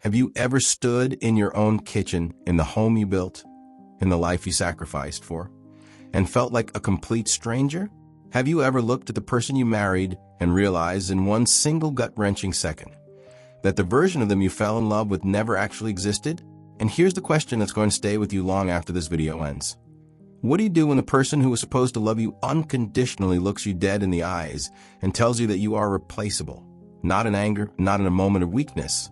Have you ever stood in your own kitchen, in the home you built, in the life you sacrificed for, and felt like a complete stranger? Have you ever looked at the person you married and realized in one single gut-wrenching second that the version of them you fell in love with never actually existed? And here's the question that's going to stay with you long after this video ends. What do you do when the person who was supposed to love you unconditionally looks you dead in the eyes and tells you that you are replaceable? Not in anger, not in a moment of weakness,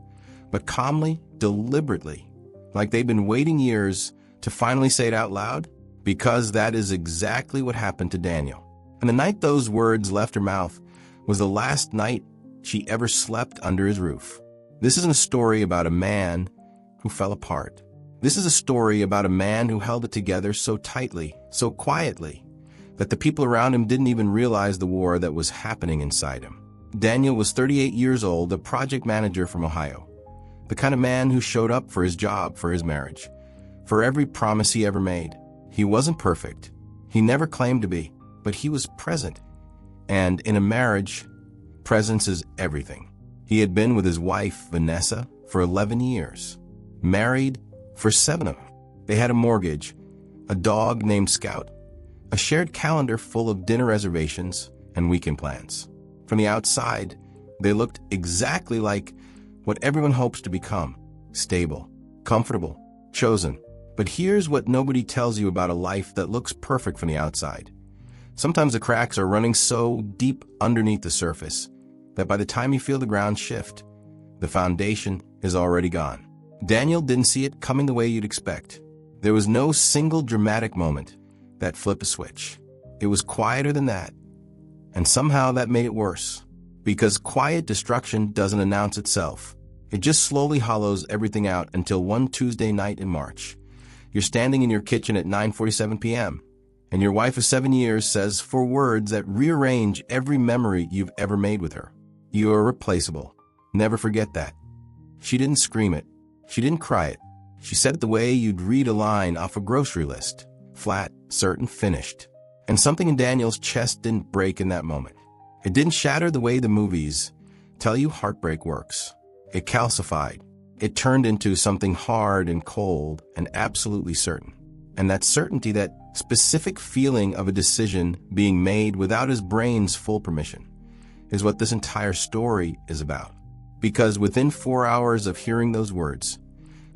but calmly, deliberately, like they've been waiting years to finally say it out loud? Because that is exactly what happened to Daniel. And the night those words left her mouth was the last night she ever slept under his roof. This isn't a story about a man who fell apart. This is a story about a man who held it together so tightly, so quietly, that the people around him didn't even realize the war that was happening inside him. Daniel was 38 years old, a project manager from Ohio. The kind of man who showed up for his job, for his marriage, for every promise he ever made. He wasn't perfect. He never claimed to be, but he was present. And in a marriage, presence is everything. He had been with his wife, Vanessa, for 11 years. Married for 7 of them. They had a mortgage, a dog named Scout, a shared calendar full of dinner reservations and weekend plans. From the outside, they looked exactly like what everyone hopes to become: stable, comfortable, chosen. But here's what nobody tells you about a life that looks perfect from the outside. Sometimes the cracks are running so deep underneath the surface that by the time you feel the ground shift, the foundation is already gone. Daniel didn't see it coming the way you'd expect. There was no single dramatic moment that flipped a switch. It was quieter than that, and somehow that made it worse. Because quiet destruction doesn't announce itself. It just slowly hollows everything out until one Tuesday night in March. You're standing in your kitchen at 9:47 p.m., and your wife of 7 years says 4 words that rearrange every memory you've ever made with her. You are replaceable. Never forget that. She didn't scream it. She didn't cry it. She said it the way you'd read a line off a grocery list. Flat, certain, finished. And something in Daniel's chest didn't break in that moment. It didn't shatter the way the movies tell you heartbreak works. It calcified. It turned into something hard and cold and absolutely certain. And that certainty, that specific feeling of a decision being made without his brain's full permission, is what this entire story is about. Because within 4 hours of hearing those words,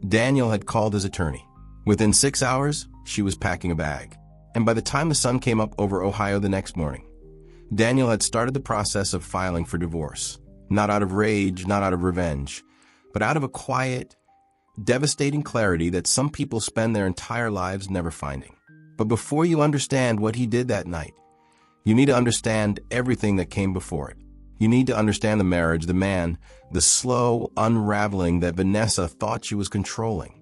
Daniel had called his attorney. Within 6 hours, she was packing a bag. And by the time the sun came up over Ohio the next morning, Daniel had started the process of filing for divorce. Not out of rage, not out of revenge, but out of a quiet, devastating clarity that some people spend their entire lives never finding. But before you understand what he did that night, you need to understand everything that came before it. You need to understand the marriage, the man, the slow unraveling that Vanessa thought she was controlling,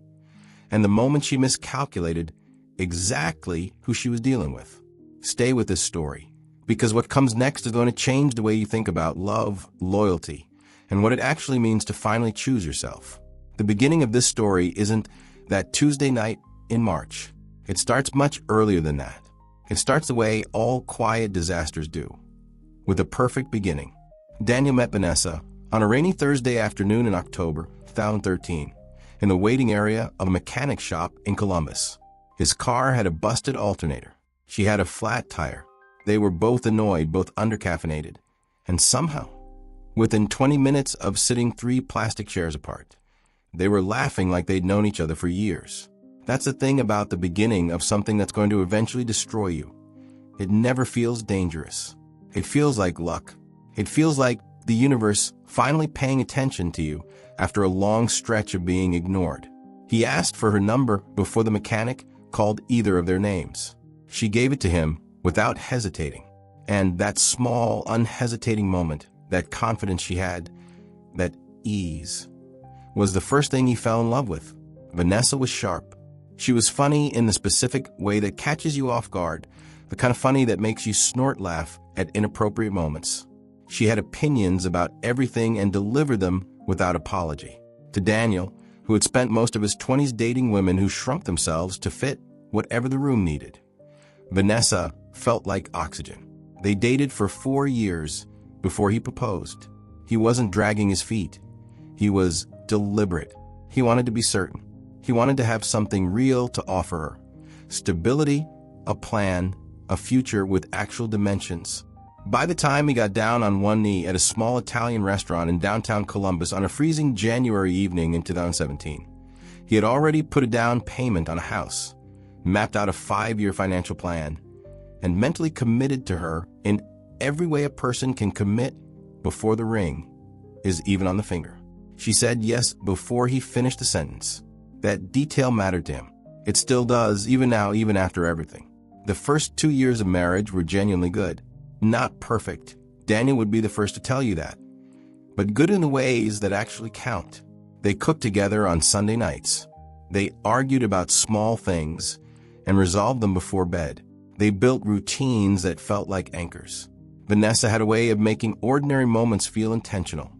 and the moment she miscalculated exactly who she was dealing with. Stay with this story, because what comes next is going to change the way you think about love, loyalty, and what it actually means to finally choose yourself. The beginning of this story isn't that Tuesday night in March. It starts much earlier than that. It starts the way all quiet disasters do, with a perfect beginning. Daniel met Vanessa on a rainy Thursday afternoon in October 2013 in the waiting area of a mechanic shop in Columbus. His car had a busted alternator. She had a flat tire. They were both annoyed, both undercaffeinated, and somehow, within 20 minutes of sitting 3 plastic chairs apart, they were laughing like they'd known each other for years. That's the thing about the beginning of something that's going to eventually destroy you. It never feels dangerous. It feels like luck. It feels like the universe finally paying attention to you after a long stretch of being ignored. He asked for her number before the mechanic called either of their names. She gave it to him without hesitating. And that small, unhesitating moment, that confidence she had, that ease, was the first thing he fell in love with. Vanessa was sharp. She was funny in the specific way that catches you off guard, the kind of funny that makes you snort laugh at inappropriate moments. She had opinions about everything and delivered them without apology. To Daniel, who had spent most of his 20s dating women who shrunk themselves to fit whatever the room needed, Vanessa felt like oxygen. They dated for 4 years before he proposed. He wasn't dragging his feet. He was deliberate. He wanted to be certain. He wanted to have something real to offer her. Stability, a plan, a future with actual dimensions. By the time he got down on one knee at a small Italian restaurant in downtown Columbus on a freezing January evening in 2017, he had already put a down payment on a house, mapped out a 5-year financial plan, and mentally committed to her in every way a person can commit before the ring is even on the finger. She said yes before he finished the sentence. That detail mattered to him. It still does, even now, even after everything. The first 2 years of marriage were genuinely good. Not perfect. Daniel would be the first to tell you that. But good in the ways that actually count. They cooked together on Sunday nights. They argued about small things and resolved them before bed. They built routines that felt like anchors. Vanessa had a way of making ordinary moments feel intentional.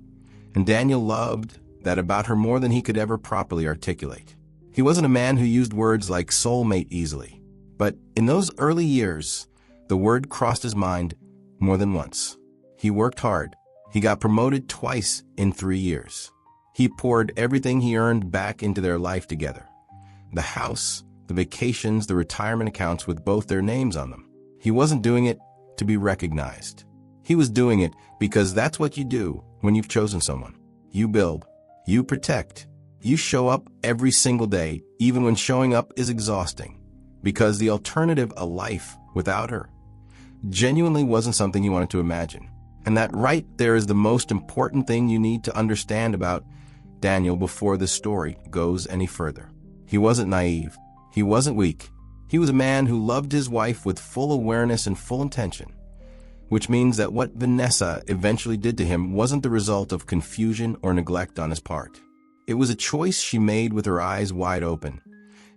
And Daniel loved that about her more than he could ever properly articulate. He wasn't a man who used words like soulmate easily. But in those early years, the word crossed his mind more than once. He worked hard. He got promoted twice in 3 years. He poured everything he earned back into their life together. The house, the vacations, the retirement accounts with both their names on them. He wasn't doing it to be recognized. He was doing it because that's what you do when you've chosen someone. You build. You protect. You show up every single day, even when showing up is exhausting. Because the alternative, a life without her, genuinely wasn't something you wanted to imagine. And that right there is the most important thing you need to understand about Daniel before this story goes any further. He wasn't naive. He wasn't weak. He was a man who loved his wife with full awareness and full intention, which means that what Vanessa eventually did to him wasn't the result of confusion or neglect on his part. It was a choice she made with her eyes wide open,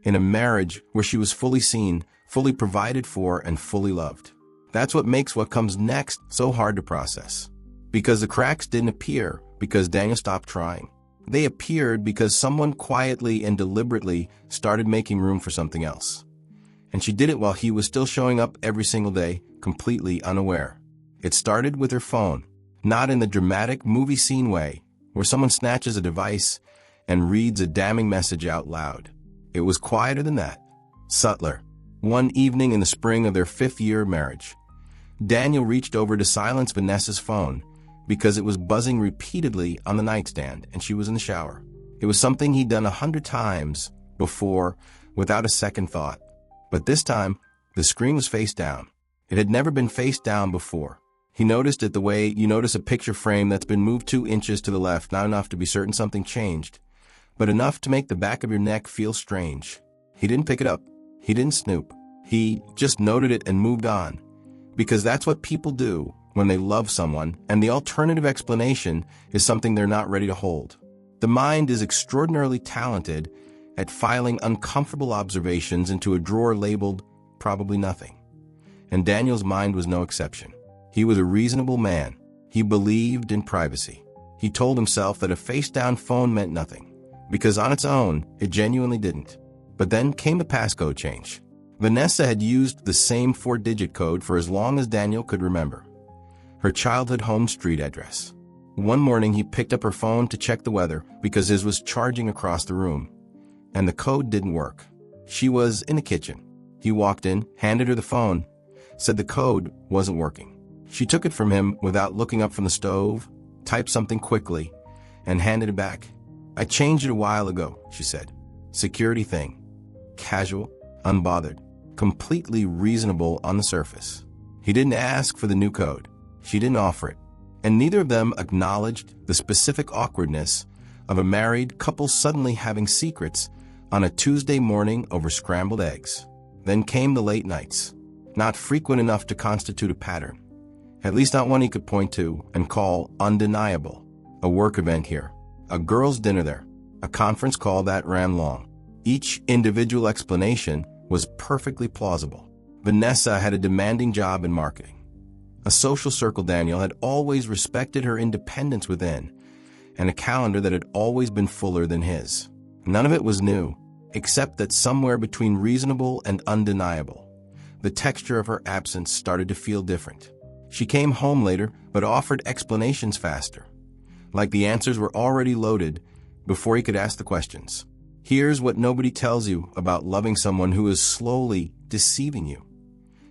in a marriage where she was fully seen, fully provided for, and fully loved. That's what makes what comes next so hard to process. Because the cracks didn't appear because Daniel stopped trying. They appeared because someone quietly and deliberately started making room for something else. And she did it while he was still showing up every single day, completely unaware. It started with her phone, not in the dramatic movie scene way, where someone snatches a device and reads a damning message out loud. It was quieter than that, subtler. One evening in the spring of their 5th year of marriage, Daniel reached over to silence Vanessa's phone because it was buzzing repeatedly on the nightstand and she was in the shower. It was something he'd done 100 times before without a second thought. But this time, the screen was face down. It had never been face down before. He noticed it the way you notice a picture frame that's been moved 2 inches to the left, not enough to be certain something changed, but enough to make the back of your neck feel strange. He didn't pick it up. He didn't snoop. He just noted it and moved on. Because that's what people do when they love someone, and the alternative explanation is something they're not ready to hold. The mind is extraordinarily talented at filing uncomfortable observations into a drawer labeled probably nothing. And Daniel's mind was no exception. He was a reasonable man. He believed in privacy. He told himself that a face-down phone meant nothing, because on its own, it genuinely didn't. But then came the passcode change. Vanessa had used the same 4-digit code for as long as Daniel could remember. Her childhood home street address. One morning, he picked up her phone to check the weather because his was charging across the room, and the code didn't work. She was in the kitchen. He walked in, handed her the phone, said the code wasn't working. She took it from him without looking up from the stove, typed something quickly, and handed it back. "I changed it a while ago," she said. Security thing. Casual, unbothered, completely reasonable on the surface. He didn't ask for the new code. She didn't offer it. And neither of them acknowledged the specific awkwardness of a married couple suddenly having secrets on a Tuesday morning over scrambled eggs. Then came the late nights, not frequent enough to constitute a pattern, at least not one he could point to and call undeniable. A work event here, a girls' dinner there, a conference call that ran long. Each individual explanation was perfectly plausible. Vanessa had a demanding job in marketing. A social circle Daniel had always respected her independence within, and a calendar that had always been fuller than his. None of it was new, except that somewhere between reasonable and undeniable, the texture of her absence started to feel different. She came home later, but offered explanations faster. Like the answers were already loaded, before he could ask the questions. Here's what nobody tells you about loving someone who is slowly deceiving you.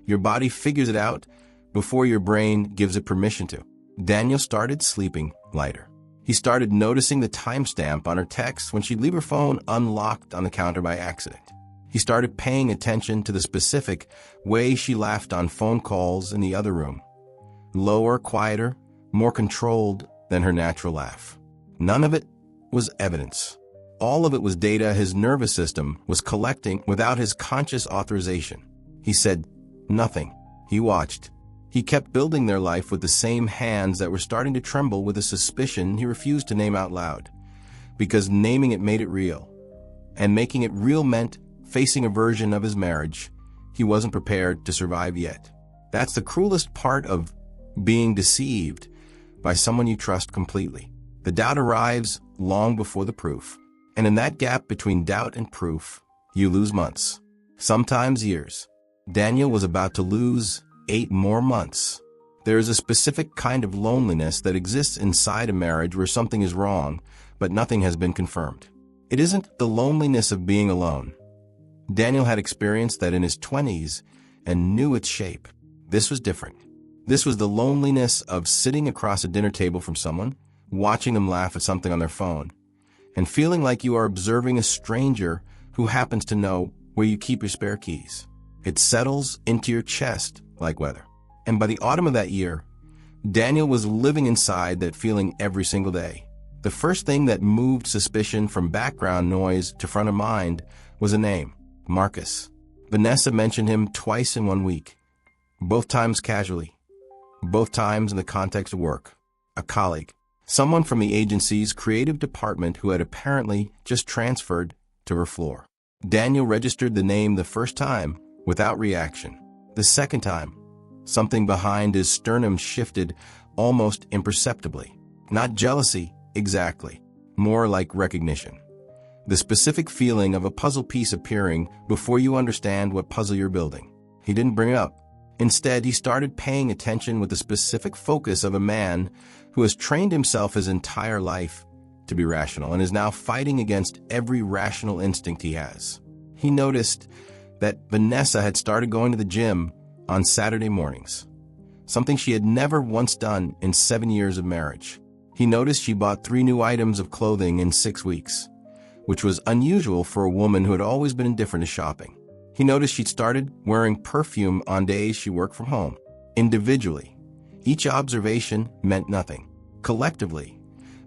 Your body figures it out before your brain gives it permission to. Daniel started sleeping lighter. He started noticing the timestamp on her texts when she'd leave her phone unlocked on the counter by accident. He started paying attention to the specific way she laughed on phone calls in the other room. Lower, quieter, more controlled than her natural laugh. None of it was evidence. All of it was data his nervous system was collecting without his conscious authorization. He said nothing. He watched. He kept building their life with the same hands that were starting to tremble with a suspicion he refused to name out loud, because naming it made it real. And making it real meant facing a version of his marriage he wasn't prepared to survive yet. That's the cruelest part of being deceived by someone you trust completely. The doubt arrives long before the proof. And in that gap between doubt and proof, you lose months, sometimes years. Daniel was about to lose 8 more months. There is a specific kind of loneliness that exists inside a marriage where something is wrong, but nothing has been confirmed. It isn't the loneliness of being alone. Daniel had experienced that in his 20s and knew its shape. This was different. This was the loneliness of sitting across a dinner table from someone, watching them laugh at something on their phone, and feeling like you are observing a stranger who happens to know where you keep your spare keys. It settles into your chest like weather. And by the autumn of that year, Daniel was living inside that feeling every single day. The first thing that moved suspicion from background noise to front of mind was a name, Marcus. Vanessa mentioned him twice in 1 week, both times casually, both times in the context of work. A colleague, someone from the agency's creative department who had apparently just transferred to her floor. Daniel registered the name the first time without reaction. The second time, something behind his sternum shifted almost imperceptibly. Not jealousy, exactly. More like recognition. The specific feeling of a puzzle piece appearing before you understand what puzzle you're building. He didn't bring it up. Instead, he started paying attention with the specific focus of a man who has trained himself his entire life to be rational and is now fighting against every rational instinct he has. He noticed that Vanessa had started going to the gym on Saturday mornings, something she had never once done in 7 years of marriage. He noticed she bought 3 new items of clothing in 6 weeks, which was unusual for a woman who had always been indifferent to shopping. He noticed she'd started wearing perfume on days she worked from home. Individually, each observation meant nothing. Collectively,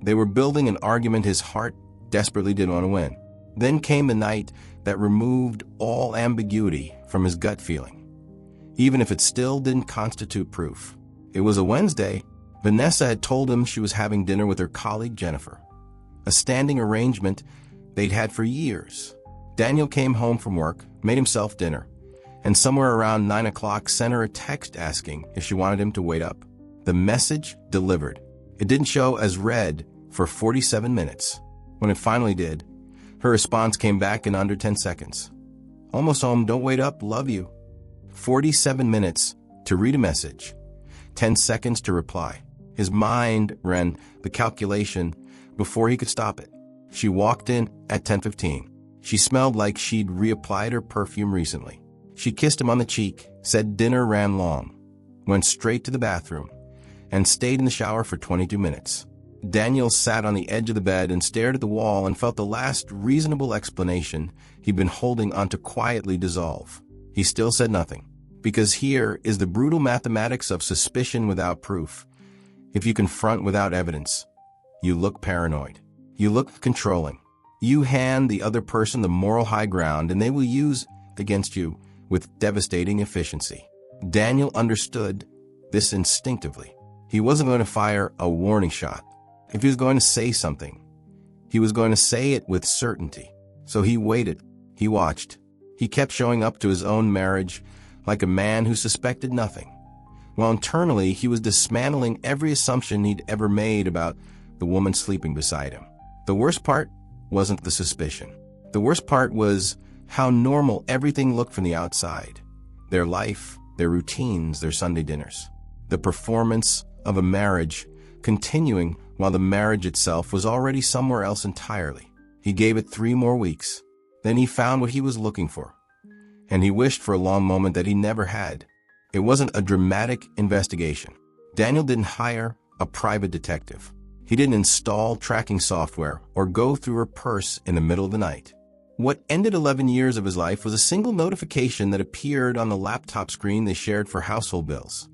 they were building an argument his heart desperately didn't want to win. Then came the night that removed all ambiguity from his gut feeling, even if it still didn't constitute proof. It was a Wednesday. Vanessa had told him she was having dinner with her colleague Jennifer, a standing arrangement they'd had for years. Daniel came home from work, made himself dinner, and somewhere around 9 o'clock sent her a text asking if she wanted him to wait up. The message delivered. It didn't show as read for 47 minutes. When it finally did, her response came back in under 10 seconds. Almost home, don't wait up, love you. 47 minutes to read a message, 10 seconds to reply. His mind ran the calculation before he could stop it. She walked in at 10:15. She smelled like she'd reapplied her perfume recently. She kissed him on the cheek, said dinner ran long, went straight to the bathroom, and stayed in the shower for 22 minutes. Daniel sat on the edge of the bed and stared at the wall and felt the last reasonable explanation he'd been holding onto quietly dissolve. He still said nothing, because here is the brutal mathematics of suspicion without proof. If you confront without evidence, you look paranoid. You look controlling. You hand the other person the moral high ground, and they will use against you with devastating efficiency. Daniel understood this instinctively. He wasn't going to fire a warning shot. If he was going to say something, he was going to say it with certainty. So he waited. He watched. He kept showing up to his own marriage like a man who suspected nothing, while internally he was dismantling every assumption he'd ever made about the woman sleeping beside him. The worst part wasn't the suspicion. The worst part was how normal everything looked from the outside. Their life, their routines, their Sunday dinners. The performance of a marriage continuing while the marriage itself was already somewhere else entirely. He gave it 3 more weeks. Then he found what he was looking for, and he wished for a long moment that he never had. It wasn't a dramatic investigation. Daniel didn't hire a private detective. He didn't install tracking software or go through her purse in the middle of the night. What ended 11 years of his life was a single notification that appeared on the laptop screen they shared for household bills.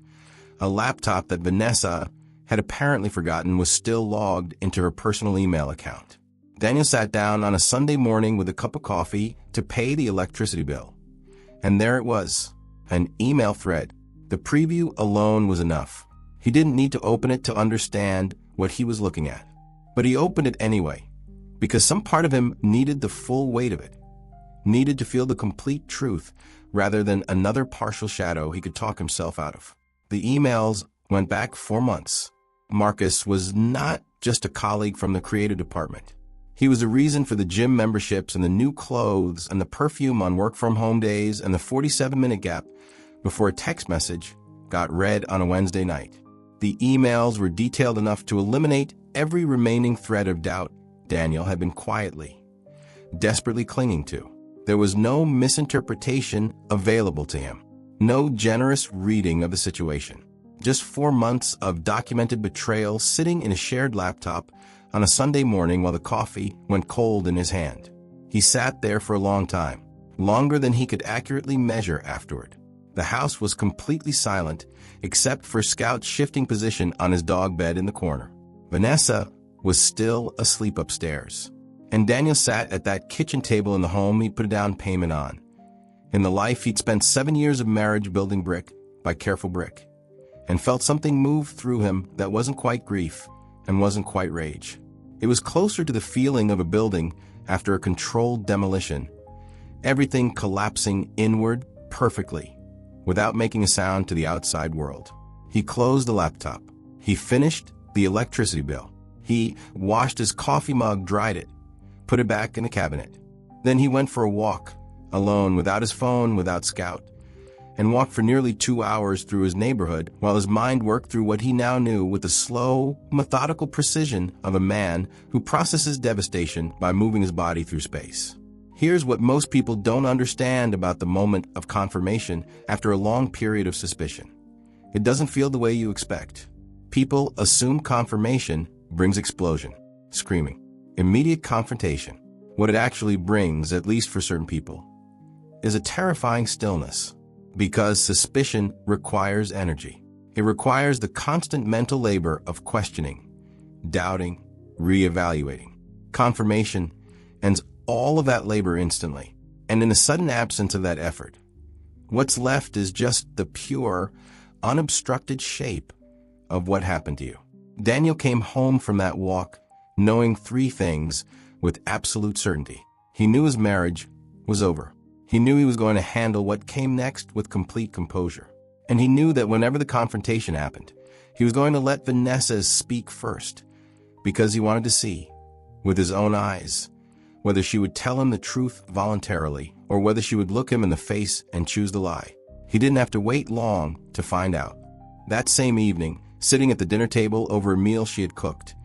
A laptop that Vanessa had apparently forgotten was still logged into her personal email account. Daniel sat down on a Sunday morning with a cup of coffee to pay the electricity bill. And there it was, an email thread. The preview alone was enough. He didn't need to open it to understand what he was looking at. But he opened it anyway, because some part of him needed the full weight of it, needed to feel the complete truth rather than another partial shadow he could talk himself out of. The emails went back 4 months. Marcus was not just a colleague from the creative department. He was a reason for the gym memberships and the new clothes and the perfume on work-from-home days and the 47-minute gap before a text message got read on a Wednesday night. The emails were detailed enough to eliminate every remaining thread of doubt Daniel had been quietly, desperately clinging to. There was no misinterpretation available to him, no generous reading of the situation. Just 4 months of documented betrayal sitting in a shared laptop on a Sunday morning while the coffee went cold in his hand. He sat there for a long time, longer than he could accurately measure afterward. The house was completely silent, except for Scout's shifting position on his dog bed in the corner. Vanessa was still asleep upstairs, and Daniel sat at that kitchen table in the home he'd put a down payment on. In the life he'd spent 7 years of marriage building brick by careful brick, and felt something move through him that wasn't quite grief and wasn't quite rage. It was closer to the feeling of a building after a controlled demolition, everything collapsing inward perfectly, without making a sound to the outside world. He closed the laptop. He finished the electricity bill. He washed his coffee mug, dried it, put it back in the cabinet. Then he went for a walk, alone, without his phone, without Scout, and walked for nearly 2 hours through his neighborhood while his mind worked through what he now knew with the slow, methodical precision of a man who processes devastation by moving his body through space. Here's what most people don't understand about the moment of confirmation after a long period of suspicion. It doesn't feel the way you expect. People assume confirmation brings explosion, screaming, immediate confrontation. What it actually brings, at least for certain people, is a terrifying stillness. Because suspicion requires energy. It requires the constant mental labor of questioning, doubting, reevaluating. Confirmation ends all of that labor instantly, and in the sudden absence of that effort, what's left is just the pure, unobstructed shape of what happened to you. Daniel came home from that walk knowing 3 things with absolute certainty. He knew his marriage was over. He knew he was going to handle what came next with complete composure. And he knew that whenever the confrontation happened, he was going to let Vanessa speak first, because he wanted to see, with his own eyes, whether she would tell him the truth voluntarily or whether she would look him in the face and choose the lie. He didn't have to wait long to find out. That same evening, sitting at the dinner table over a meal she had cooked,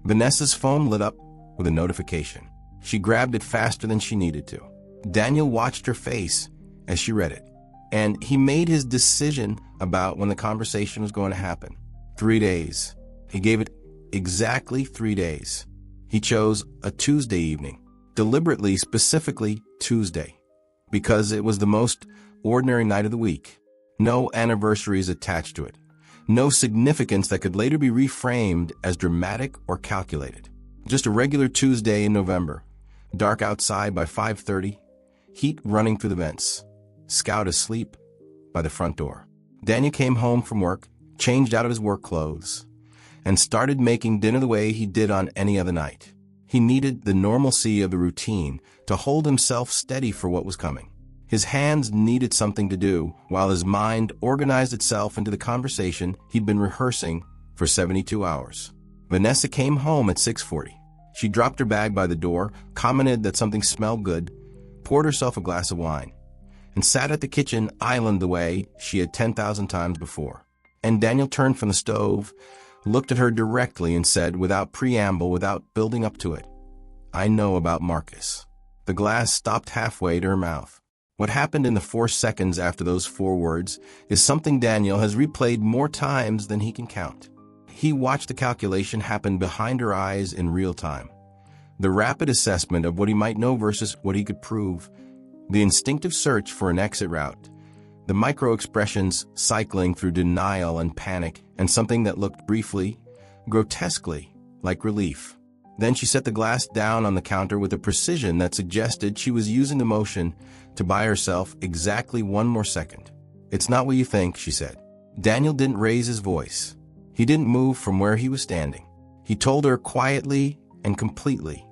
Vanessa's phone lit up with a notification. She grabbed it faster than she needed to. Daniel watched her face as she read it, and he made his decision about when the conversation was going to happen. 3 days. He gave it exactly 3 days. He chose a Tuesday evening, deliberately, specifically Tuesday, because it was the most ordinary night of the week. No anniversaries attached to it. No significance that could later be reframed as dramatic or calculated. Just a regular Tuesday in November. Dark outside by 5:30. Heat running through the vents. Scout asleep by the front door. Daniel came home from work, changed out of his work clothes, and started making dinner the way he did on any other night. He needed the normalcy of the routine to hold himself steady for what was coming. His hands needed something to do while his mind organized itself into the conversation he'd been rehearsing for 72 hours. Vanessa came home at 6:40. She dropped her bag by the door, commented that something smelled good, poured herself a glass of wine, and sat at the kitchen island the way she had 10,000 times before. And Daniel turned from the stove, looked at her directly and said, without preamble, without building up to it, "I know about Marcus." The glass stopped halfway to her mouth. What happened in the 4 seconds after those 4 words is something Daniel has replayed more times than he can count. He watched the calculation happen behind her eyes in real time. The rapid assessment of what he might know versus what he could prove. The instinctive search for an exit route. The micro-expressions cycling through denial and panic, and something that looked briefly, grotesquely, like relief. Then she set the glass down on the counter with a precision that suggested she was using the motion to buy herself exactly 1 more second. "It's not what you think," she said. Daniel didn't raise his voice. He didn't move from where he was standing. He told her quietly and completely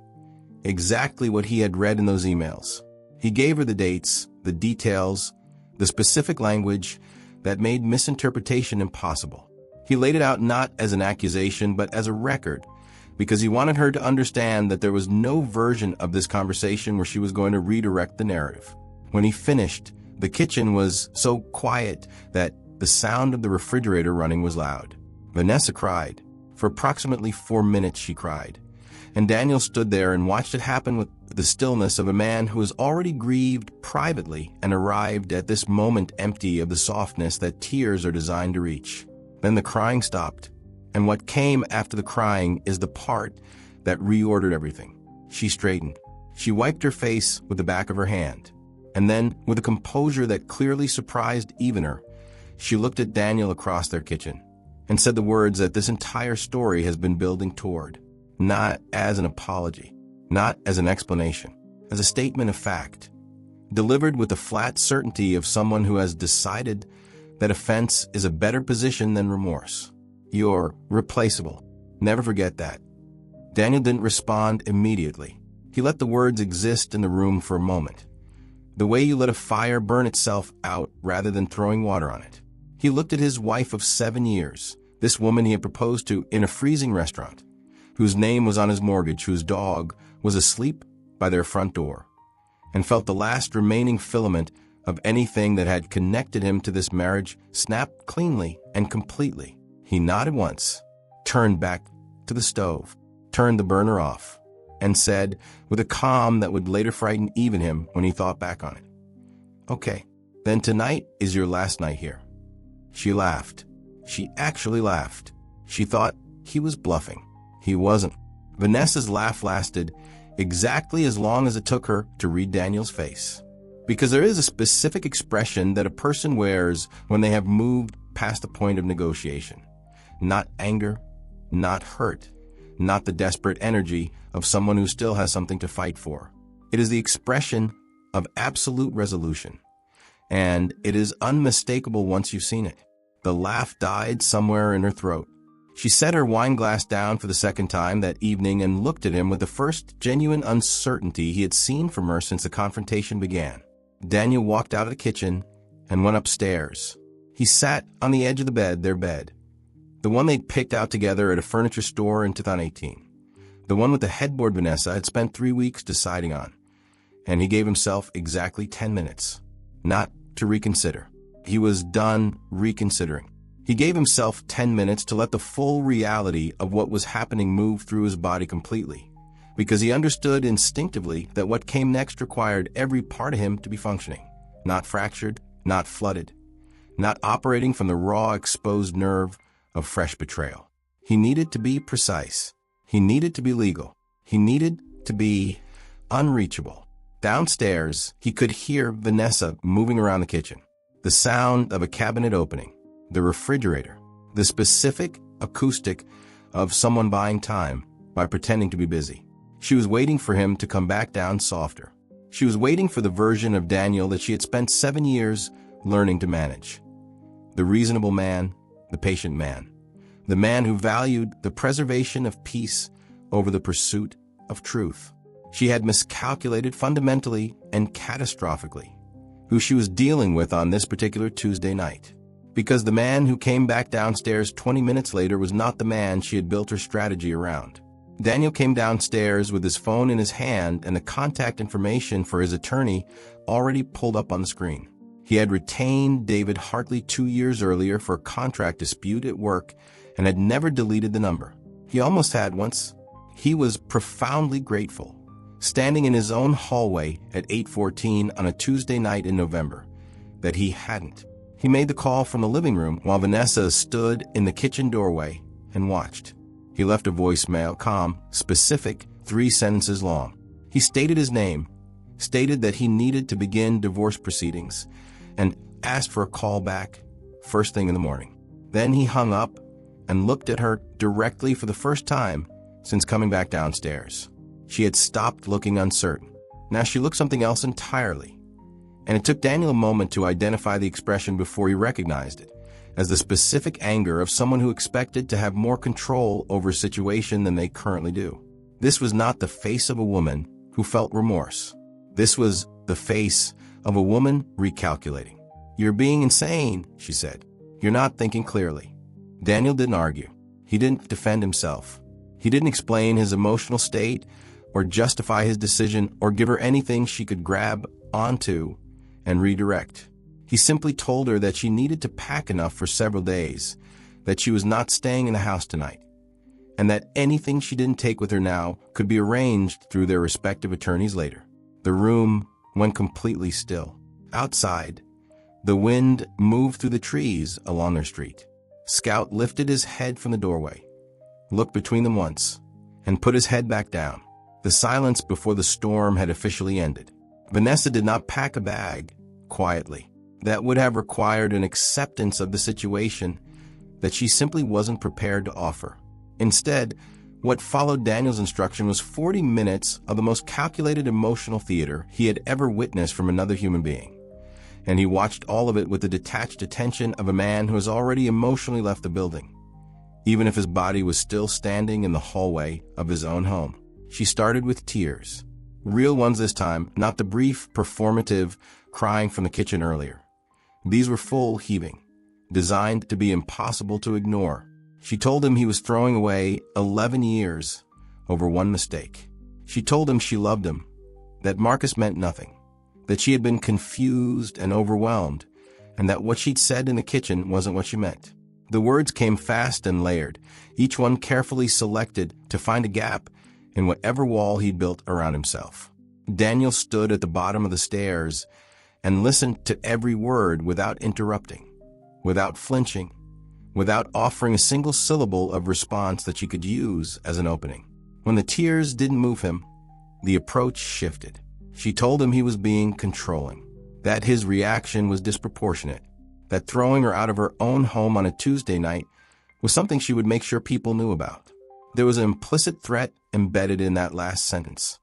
exactly what he had read in those emails. He gave her the dates, the details, the specific language that made misinterpretation impossible. He laid it out not as an accusation but as a record, because he wanted her to understand that there was no version of this conversation where she was going to redirect the narrative. When he finished, the kitchen was so quiet that the sound of the refrigerator running was loud. Vanessa cried. For approximately 4 minutes she cried. And Daniel stood there and watched it happen with the stillness of a man who has already grieved privately and arrived at this moment empty of the softness that tears are designed to reach. Then the crying stopped. And what came after the crying is the part that reordered everything. She straightened. She wiped her face with the back of her hand. And then, with a composure that clearly surprised even her, she looked at Daniel across their kitchen and said the words that this entire story has been building toward. Not as an apology, not as an explanation, as a statement of fact, delivered with the flat certainty of someone who has decided that offense is a better position than remorse. "You're replaceable. Never forget that." Daniel didn't respond immediately. He let the words exist in the room for a moment. The way you let a fire burn itself out rather than throwing water on it. He looked at his wife of 7 years, this woman he had proposed to in a freezing restaurant, whose name was on his mortgage, whose dog was asleep by their front door, and felt the last remaining filament of anything that had connected him to this marriage snap cleanly and completely. He nodded once, turned back to the stove, turned the burner off, and said, with a calm that would later frighten even him when he thought back on it, "Okay, then tonight is your last night here." She laughed. She actually laughed. She thought he was bluffing. He wasn't. Vanessa's laugh lasted exactly as long as it took her to read Daniel's face. Because there is a specific expression that a person wears when they have moved past the point of negotiation. Not anger, not hurt, not the desperate energy of someone who still has something to fight for. It is the expression of absolute resolution. And it is unmistakable once you've seen it. The laugh died somewhere in her throat. She set her wine glass down for the second time that evening and looked at him with the first genuine uncertainty he had seen from her since the confrontation began. Daniel walked out of the kitchen and went upstairs. He sat on the edge of the bed, their bed. The one they'd picked out together at a furniture store in 2018. The one with the headboard Vanessa had spent 3 weeks deciding on. And he gave himself exactly 10 minutes. Not to reconsider. He was done reconsidering. He gave himself 10 minutes to let the full reality of what was happening move through his body completely, because he understood instinctively that what came next required every part of him to be functioning, not fractured, not flooded, not operating from the raw, exposed nerve of fresh betrayal. He needed to be precise. He needed to be legal. He needed to be unreachable. Downstairs, he could hear Vanessa moving around the kitchen, the sound of a cabinet opening, the refrigerator, the specific acoustic of someone buying time by pretending to be busy. She was waiting for him to come back down softer. She was waiting for the version of Daniel that she had spent 7 years learning to manage. The reasonable man, the patient man, the man who valued the preservation of peace over the pursuit of truth. She had miscalculated fundamentally and catastrophically who she was dealing with on this particular Tuesday night. Because the man who came back downstairs 20 minutes later was not the man she had built her strategy around. Daniel came downstairs with his phone in his hand and the contact information for his attorney already pulled up on the screen. He had retained David Hartley 2 years earlier for a contract dispute at work and had never deleted the number. He almost had once. He was profoundly grateful, standing in his own hallway at 8:14 on a Tuesday night in November, that he hadn't. He made the call from the living room while Vanessa stood in the kitchen doorway and watched. He left a voicemail, calm, specific, 3 sentences long. He stated his name, stated that he needed to begin divorce proceedings, and asked for a call back first thing in the morning. Then he hung up and looked at her directly for the first time since coming back downstairs. She had stopped looking uncertain. Now she looked something else entirely. And it took Daniel a moment to identify the expression before he recognized it as the specific anger of someone who expected to have more control over a situation than they currently do. This was not the face of a woman who felt remorse. This was the face of a woman recalculating. "You're being insane," she said. "You're not thinking clearly." Daniel didn't argue. He didn't defend himself. He didn't explain his emotional state or justify his decision or give her anything she could grab onto and redirect. He simply told her that she needed to pack enough for several days, that she was not staying in the house tonight, and that anything she didn't take with her now could be arranged through their respective attorneys later. The room went completely still. Outside, the wind moved through the trees along their street. Scout lifted his head from the doorway, looked between them once, and put his head back down. The silence before the storm had officially ended. Vanessa did not pack a bag quietly. That would have required an acceptance of the situation that she simply wasn't prepared to offer. Instead, what followed Daniel's instruction was 40 minutes of the most calculated emotional theater he had ever witnessed from another human being. And he watched all of it with the detached attention of a man who has already emotionally left the building, even if his body was still standing in the hallway of his own home. She started with tears. Real ones this time, not the brief, performative crying from the kitchen earlier. These were full heaving, designed to be impossible to ignore. She told him he was throwing away 11 years over one mistake. She told him she loved him, that Marcus meant nothing, that she had been confused and overwhelmed, and that what she'd said in the kitchen wasn't what she meant. The words came fast and layered, each one carefully selected to find a gap in whatever wall he'd built around himself. Daniel stood at the bottom of the stairs and listened to every word without interrupting, without flinching, without offering a single syllable of response that she could use as an opening. When the tears didn't move him, the approach shifted. She told him he was being controlling, that his reaction was disproportionate, that throwing her out of her own home on a Tuesday night was something she would make sure people knew about. There was an implicit threat embedded in that last sentence,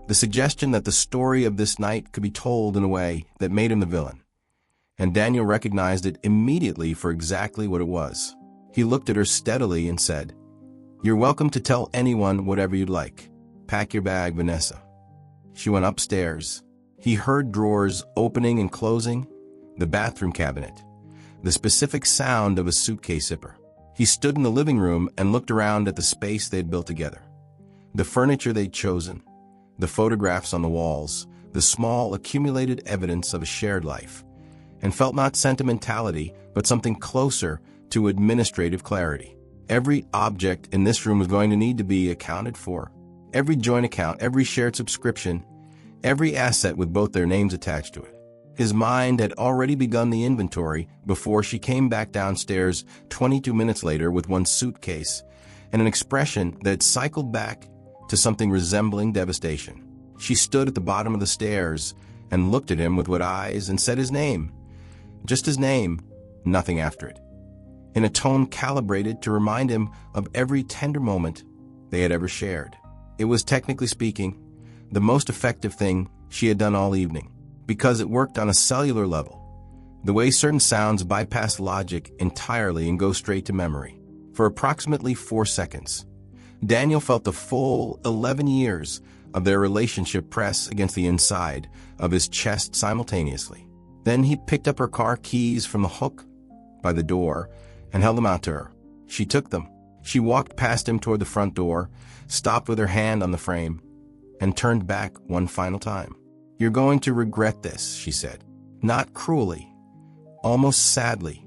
the suggestion that the story of this night could be told in a way that made him the villain. And Daniel recognized it immediately for exactly what it was. He looked at her steadily and said, "You're welcome to tell anyone whatever you'd like. Pack your bag, Vanessa." She went upstairs. He heard drawers opening and closing, the bathroom cabinet, the specific sound of a suitcase zipper. He stood in the living room and looked around at the space they'd built together, the furniture they'd chosen, the photographs on the walls, the small accumulated evidence of a shared life, and felt not sentimentality, but something closer to administrative clarity. Every object in this room was going to need to be accounted for. Every joint account, every shared subscription, every asset with both their names attached to it. His mind had already begun the inventory before she came back downstairs 22 minutes later with one suitcase and an expression that had cycled back to something resembling devastation. She stood at the bottom of the stairs and looked at him with wet eyes and said his name. Just his name, nothing after it, in a tone calibrated to remind him of every tender moment they had ever shared. It was, technically speaking, the most effective thing she had done all evening, because it worked on a cellular level, the way certain sounds bypass logic entirely and go straight to memory. For approximately 4 seconds, Daniel felt the full 11 years of their relationship press against the inside of his chest simultaneously. Then he picked up her car keys from the hook by the door and held them out to her. She took them. She walked past him toward the front door, stopped with her hand on the frame, and turned back one final time. "You're going to regret this," she said. Not cruelly, almost sadly,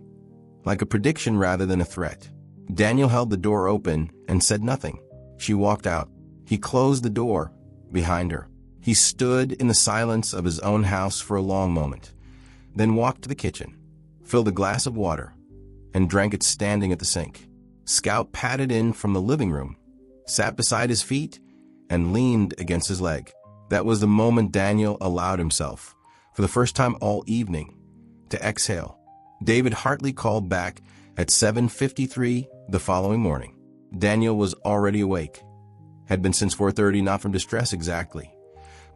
like a prediction rather than a threat. Daniel held the door open and said nothing. She walked out. He closed the door behind her. He stood in the silence of his own house for a long moment, then walked to the kitchen, filled a glass of water, and drank it standing at the sink. Scout padded in from the living room, sat beside his feet, and leaned against his leg. That was the moment Daniel allowed himself, for the first time all evening, to exhale. David Hartley called back at 7:53 the following morning. Daniel was already awake. Had been since 4:30, not from distress exactly,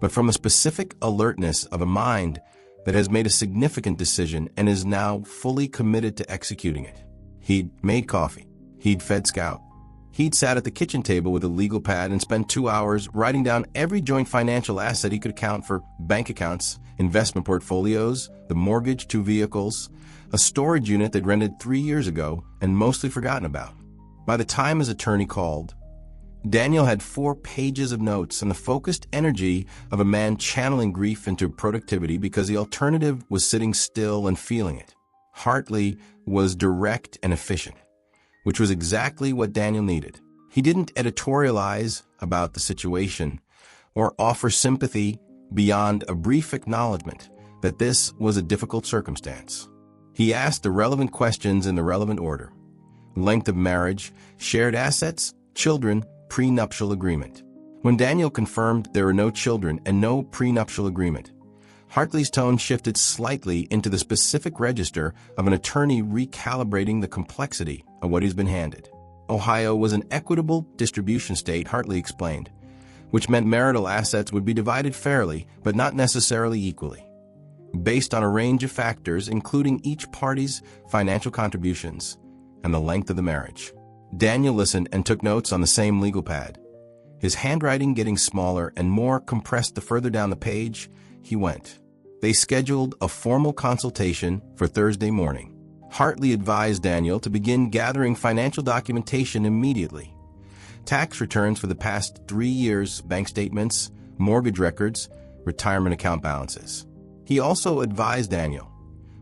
but from a specific alertness of a mind that has made a significant decision and is now fully committed to executing it. He'd made coffee. He'd fed Scout. He'd sat at the kitchen table with a legal pad and spent 2 hours writing down every joint financial asset he could account for: bank accounts, investment portfolios, the mortgage, 2 vehicles, a storage unit that rented 3 years ago and mostly forgotten about. By the time his attorney called, Daniel had 4 pages of notes and the focused energy of a man channeling grief into productivity because the alternative was sitting still and feeling it. Hartley was direct and efficient, which was exactly what Daniel needed. He didn't editorialize about the situation or offer sympathy beyond a brief acknowledgement that this was a difficult circumstance. He asked the relevant questions in the relevant order: length of marriage, shared assets, children, prenuptial agreement. When Daniel confirmed there were no children and no prenuptial agreement, Hartley's tone shifted slightly into the specific register of an attorney recalibrating the complexity of what he's been handed. Ohio was an equitable distribution state, Hartley explained, which meant marital assets would be divided fairly, but not necessarily equally, based on a range of factors, including each party's financial contributions and the length of the marriage. Daniel listened and took notes on the same legal pad, his handwriting getting smaller and more compressed the further down the page he went. They scheduled a formal consultation for Thursday morning. Hartley advised Daniel to begin gathering financial documentation immediately: tax returns for the past 3 years, bank statements, mortgage records, retirement account balances. He also advised Daniel,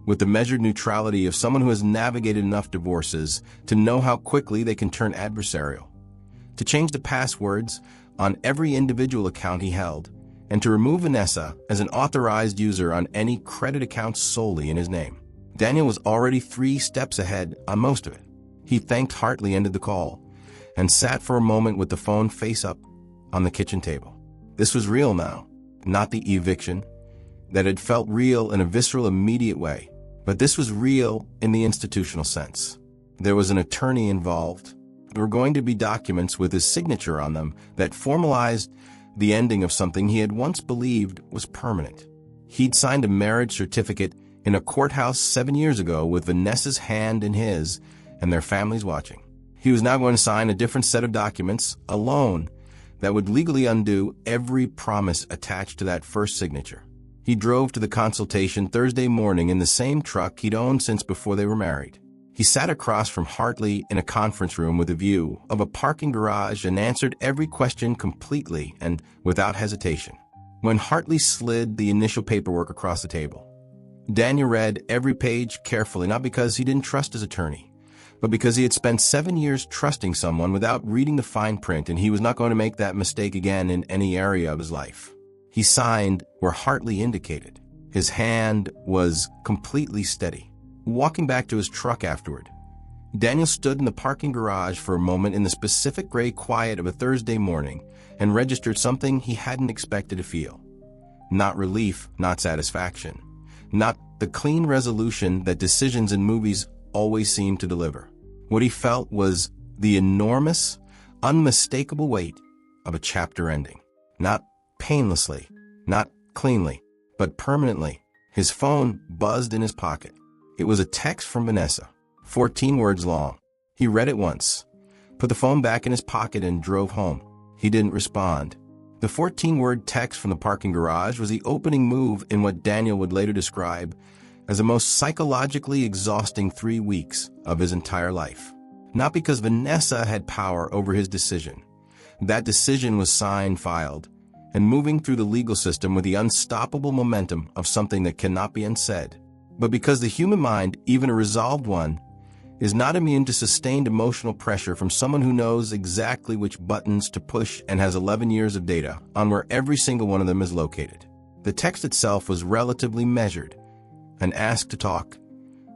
with the measured neutrality of someone who has navigated enough divorces to know how quickly they can turn adversarial, to change the passwords on every individual account he held, and to remove Vanessa as an authorized user on any credit accounts solely in his name. Daniel was already 3 steps ahead on most of it. He thanked Hartley, ended the call, and sat for a moment with the phone face up on the kitchen table. This was real now, not the eviction that had felt real in a visceral, immediate way, but this was real in the institutional sense. There was an attorney involved. There were going to be documents with his signature on them that formalized the ending of something he had once believed was permanent. He'd signed a marriage certificate in a courthouse 7 years ago with Vanessa's hand in his and their families watching. He was now going to sign a different set of documents, a loan that would legally undo every promise attached to that first signature. He drove to the consultation Thursday morning in the same truck he'd owned since before they were married. He sat across from Hartley in a conference room with a view of a parking garage and answered every question completely and without hesitation. When Hartley slid the initial paperwork across the table, Daniel read every page carefully, not because he didn't trust his attorney, but because he had spent 7 years trusting someone without reading the fine print, and he was not going to make that mistake again in any area of his life. He signed where Hartley indicated. His hand was completely steady. Walking back to his truck afterward, Daniel stood in the parking garage for a moment in the specific gray quiet of a Thursday morning and registered something he hadn't expected to feel. Not relief, not satisfaction, not the clean resolution that decisions in movies always seem to deliver. What he felt was the enormous, unmistakable weight of a chapter ending. Not painlessly, not cleanly, but permanently. His phone buzzed in his pocket. It was a text from Vanessa, 14 words long. He read it once, put the phone back in his pocket, and drove home. He didn't respond. The 14-word text from the parking garage was the opening move in what Daniel would later describe as the most psychologically exhausting 3 weeks of his entire life. Not because Vanessa had power over his decision. That decision was signed, filed, and moving through the legal system with the unstoppable momentum of something that cannot be unsaid. But because the human mind, even a resolved one, is not immune to sustained emotional pressure from someone who knows exactly which buttons to push and has 11 years of data on where every single one of them is located. The text itself was relatively measured, an ask to talk,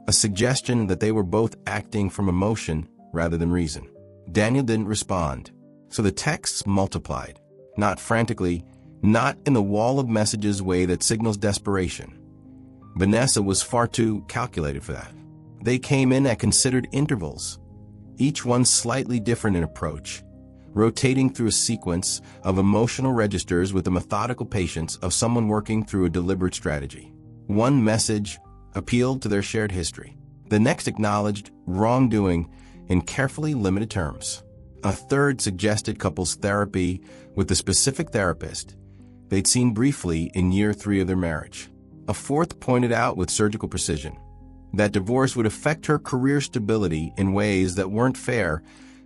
a suggestion that they were both acting from emotion rather than reason. Daniel didn't respond, so the texts multiplied, not frantically, not in the wall of messages way that signals desperation. Vanessa was far too calculated for that. They came in at considered intervals, each one slightly different in approach, rotating through a sequence of emotional registers with the methodical patience of someone working through a deliberate strategy. One message appealed to their shared history. The next acknowledged wrongdoing in carefully limited terms. A third suggested couples therapy with the specific therapist they'd seen briefly in year 3 of their marriage. A fourth pointed out with surgical precision that divorce would affect her career stability in ways that weren't fair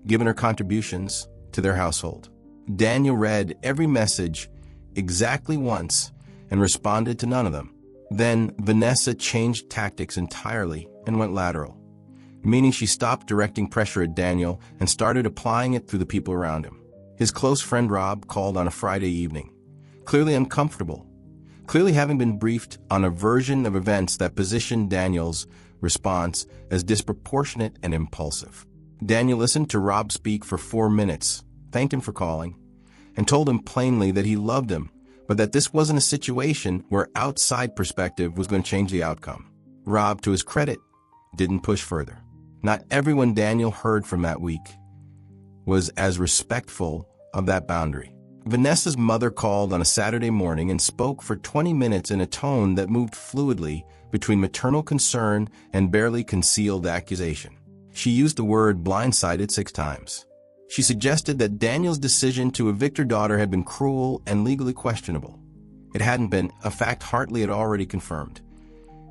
given her contributions to their household. Daniel read every message exactly once and responded to none of them. Then Vanessa changed tactics entirely and went lateral, meaning she stopped directing pressure at Daniel and started applying it through the people around him. His close friend Rob called on a Friday evening, clearly uncomfortable, clearly having been briefed on a version of events that positioned Daniel's response as disproportionate and impulsive. Daniel listened to Rob speak for 4 minutes, thanked him for calling, and told him plainly that he loved him, but that this wasn't a situation where outside perspective was going to change the outcome. Rob, to his credit, didn't push further. Not everyone Daniel heard from that week was as respectful of that boundary. Vanessa's mother called on a Saturday morning and spoke for 20 minutes in a tone that moved fluidly between maternal concern and barely concealed accusation. She used the word blindsided 6 times. She suggested that Daniel's decision to evict her daughter had been cruel and legally questionable. It hadn't been, a fact Hartley had already confirmed.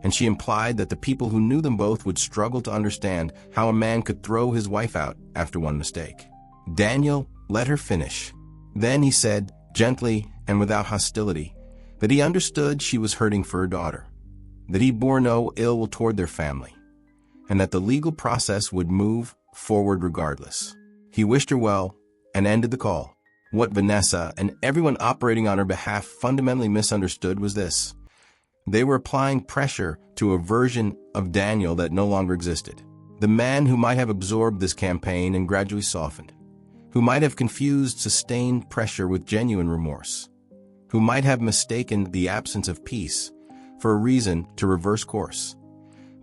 And she implied that the people who knew them both would struggle to understand how a man could throw his wife out after one mistake. Daniel let her finish. Then he said, gently and without hostility, that he understood she was hurting for her daughter, that he bore no ill will toward their family, and that the legal process would move forward regardless. He wished her well and ended the call. What Vanessa and everyone operating on her behalf fundamentally misunderstood was this. They were applying pressure to a version of Daniel that no longer existed. The man who might have absorbed this campaign and gradually softened, who might have confused sustained pressure with genuine remorse, who might have mistaken the absence of peace for a reason to reverse course.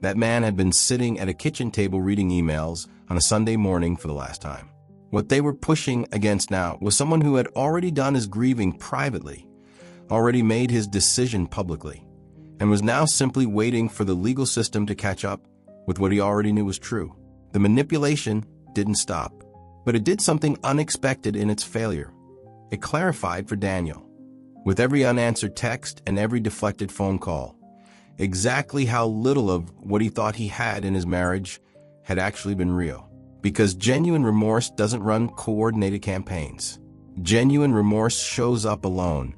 That man had been sitting at a kitchen table reading emails on a Sunday morning for the last time. What they were pushing against now was someone who had already done his grieving privately, already made his decision publicly, and was now simply waiting for the legal system to catch up with what he already knew was true. The manipulation didn't stop, but it did something unexpected in its failure. It clarified for Daniel, with every unanswered text and every deflected phone call, exactly how little of what he thought he had in his marriage had actually been real. Because genuine remorse doesn't run coordinated campaigns. Genuine remorse shows up alone,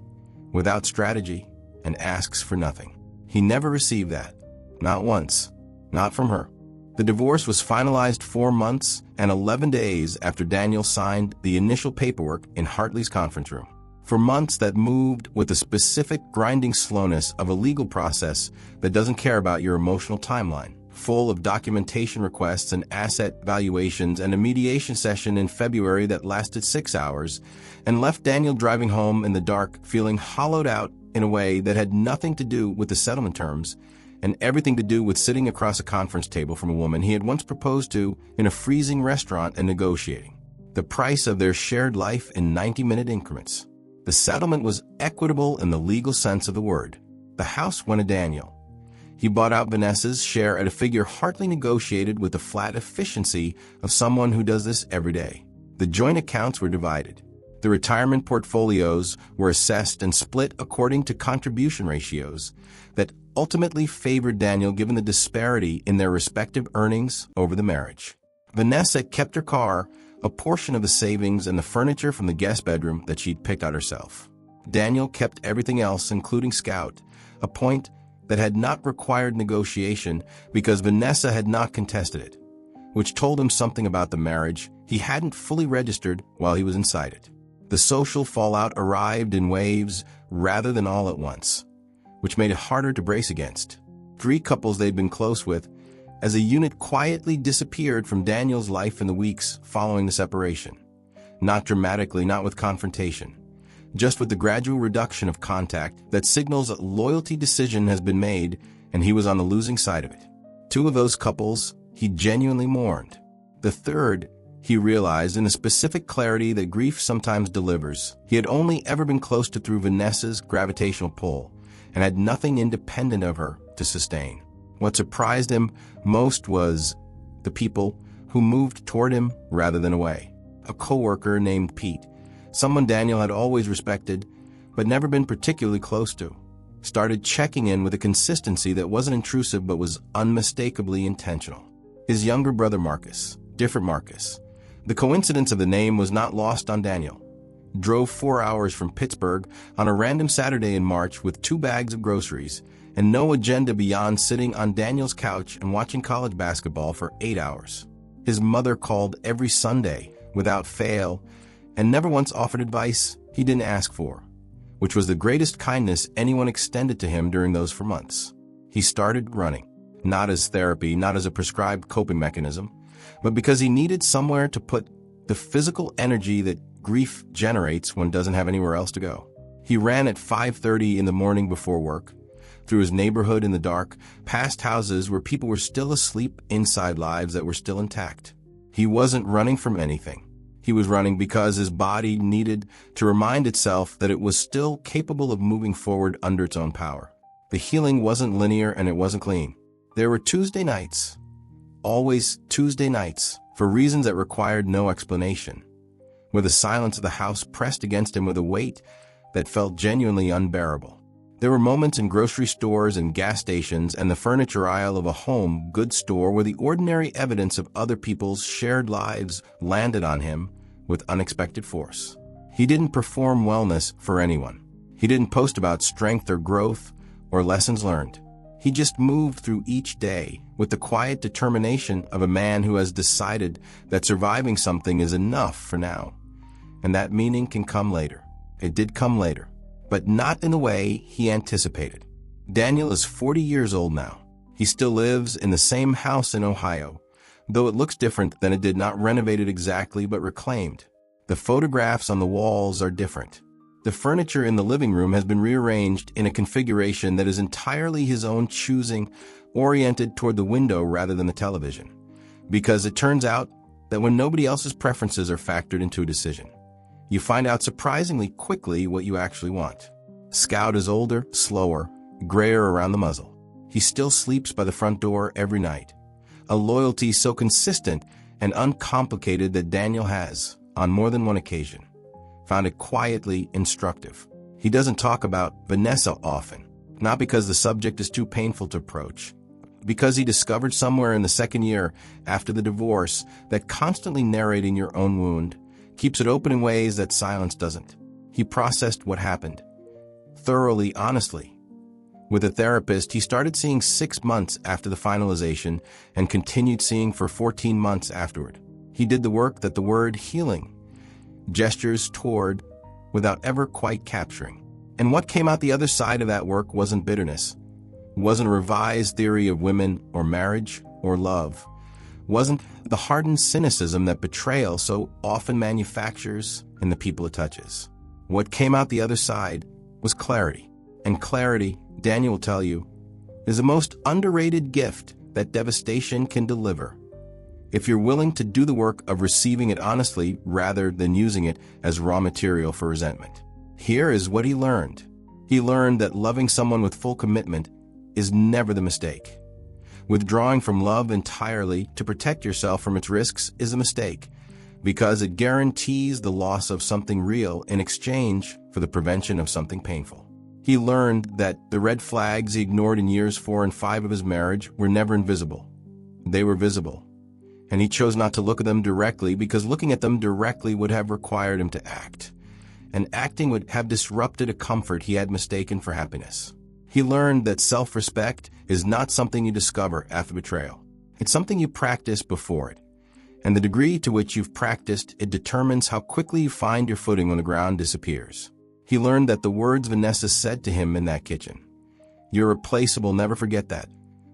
without strategy, and asks for nothing. He never received that. Not once. Not from her. The divorce was finalized 4 months and 11 days after Daniel signed the initial paperwork in Hartley's conference room. For months that moved with the specific grinding slowness of a legal process that doesn't care about your emotional timeline, full of documentation requests and asset valuations, and a mediation session in February that lasted 6 hours and left Daniel driving home in the dark, feeling hollowed out in a way that had nothing to do with the settlement terms and everything to do with sitting across a conference table from a woman he had once proposed to in a freezing restaurant and negotiating the price of their shared life in 90-minute increments. The settlement was equitable in the legal sense of the word. The house went to Daniel. He bought out Vanessa's share at a figure Hartley negotiated with the flat efficiency of someone who does this every day. The joint accounts were divided. The retirement portfolios were assessed and split according to contribution ratios that ultimately favored Daniel given the disparity in their respective earnings over the marriage. Vanessa kept her car, a portion of the savings, and the furniture from the guest bedroom that she'd picked out herself. Daniel kept everything else, including Scout, a point that had not required negotiation because Vanessa had not contested it, which told him something about the marriage he hadn't fully registered while he was inside it. The social fallout arrived in waves rather than all at once, which made it harder to brace against. 3 couples they'd been close with as a unit quietly disappeared from Daniel's life in the weeks following the separation. Not dramatically, not with confrontation, just with the gradual reduction of contact that signals a loyalty decision has been made and he was on the losing side of it. 2 of those couples he genuinely mourned. The third, he realized in a specific clarity that grief sometimes delivers, he had only ever been close to through Vanessa's gravitational pull and had nothing independent of her to sustain. What surprised him most was the people who moved toward him rather than away. A coworker named Pete, someone Daniel had always respected but never been particularly close to, started checking in with a consistency that wasn't intrusive but was unmistakably intentional. His younger brother Marcus, different Marcus. The coincidence of the name was not lost on Daniel. Drove 4 hours from Pittsburgh on a random Saturday in March with 2 bags of groceries and no agenda beyond sitting on Daniel's couch and watching college basketball for 8 hours. His mother called every Sunday without fail and never once offered advice he didn't ask for, which was the greatest kindness anyone extended to him during those 4 months. He started running, not as therapy, not as a prescribed coping mechanism, but because he needed somewhere to put the physical energy that grief generates when doesn't have anywhere else to go. He ran at 5:30 in the morning before work, through his neighborhood in the dark, past houses where people were still asleep inside lives that were still intact. He wasn't running from anything. He was running because his body needed to remind itself that it was still capable of moving forward under its own power. The healing wasn't linear and it wasn't clean. There were Tuesday nights, always Tuesday nights, for reasons that required no explanation, where the silence of the house pressed against him with a weight that felt genuinely unbearable. There were moments in grocery stores and gas stations and the furniture aisle of a home goods store where the ordinary evidence of other people's shared lives landed on him with unexpected force. He didn't perform wellness for anyone. He didn't post about strength or growth or lessons learned. He just moved through each day with the quiet determination of a man who has decided that surviving something is enough for now, and that meaning can come later. It did come later, but not in the way he anticipated. Daniel is 40 years old now. He still lives in the same house in Ohio, though it looks different than it did, not renovated exactly, but reclaimed. The photographs on the walls are different. The furniture in the living room has been rearranged in a configuration that is entirely his own choosing, oriented toward the window rather than the television, because it turns out that when nobody else's preferences are factored into a decision, you find out surprisingly quickly what you actually want. Scout is older, slower, grayer around the muzzle. He still sleeps by the front door every night, a loyalty so consistent and uncomplicated that Daniel has, on more than one occasion, found it quietly instructive. He doesn't talk about Vanessa often, not because the subject is too painful to approach, because he discovered somewhere in the second year after the divorce that constantly narrating your own wound keeps it open in ways that silence doesn't. He processed what happened, thoroughly, honestly. With a therapist, he started seeing 6 months after the finalization and continued seeing for 14 months afterward. He did the work that the word healing gestures toward without ever quite capturing. And what came out the other side of that work wasn't bitterness, wasn't a revised theory of women or marriage or love, wasn't the hardened cynicism that betrayal so often manufactures in the people it touches. What came out the other side was clarity. And clarity, Daniel will tell you, is the most underrated gift that devastation can deliver, if you're willing to do the work of receiving it honestly rather than using it as raw material for resentment. Here is what he learned. He learned that loving someone with full commitment is never the mistake. Withdrawing from love entirely to protect yourself from its risks is a mistake, because it guarantees the loss of something real in exchange for the prevention of something painful. He learned that the red flags he ignored in years 4 and 5 of his marriage were never invisible. They were visible. And he chose not to look at them directly because looking at them directly would have required him to act. And acting would have disrupted a comfort he had mistaken for happiness. He learned that self-respect is not something you discover after betrayal. It's something you practice before it. And the degree to which you've practiced it determines how quickly you find your footing when the ground disappears. He learned that the words Vanessa said to him in that kitchen, "You're replaceable, never forget that,"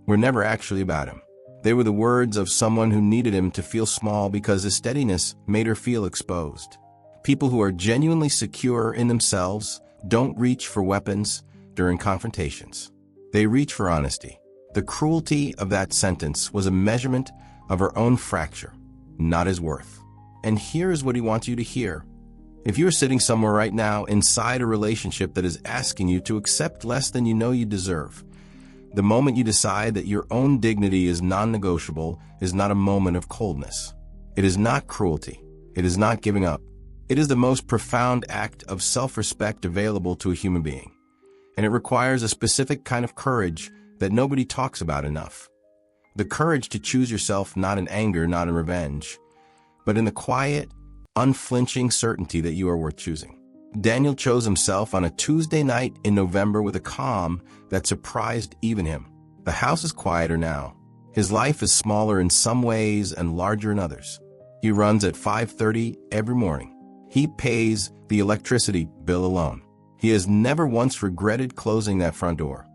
were never actually about him. They were the words of someone who needed him to feel small because his steadiness made her feel exposed. People who are genuinely secure in themselves don't reach for weapons during confrontations. They reach for honesty. The cruelty of that sentence was a measurement of her own fracture, not his worth. And here is what he wants you to hear. If you're sitting somewhere right now inside a relationship that is asking you to accept less than you know you deserve, the moment you decide that your own dignity is non-negotiable is not a moment of coldness. It is not cruelty. It is not giving up. It is the most profound act of self-respect available to a human being. And it requires a specific kind of courage that nobody talks about enough. The courage to choose yourself not in anger, not in revenge, but in the quiet, unflinching certainty that you are worth choosing. Daniel chose himself on a Tuesday night in November with a calm that surprised even him. The house is quieter now. His life is smaller in some ways and larger in others. He runs at 5:30 every morning. He pays the electricity bill alone. He has never once regretted closing that front door.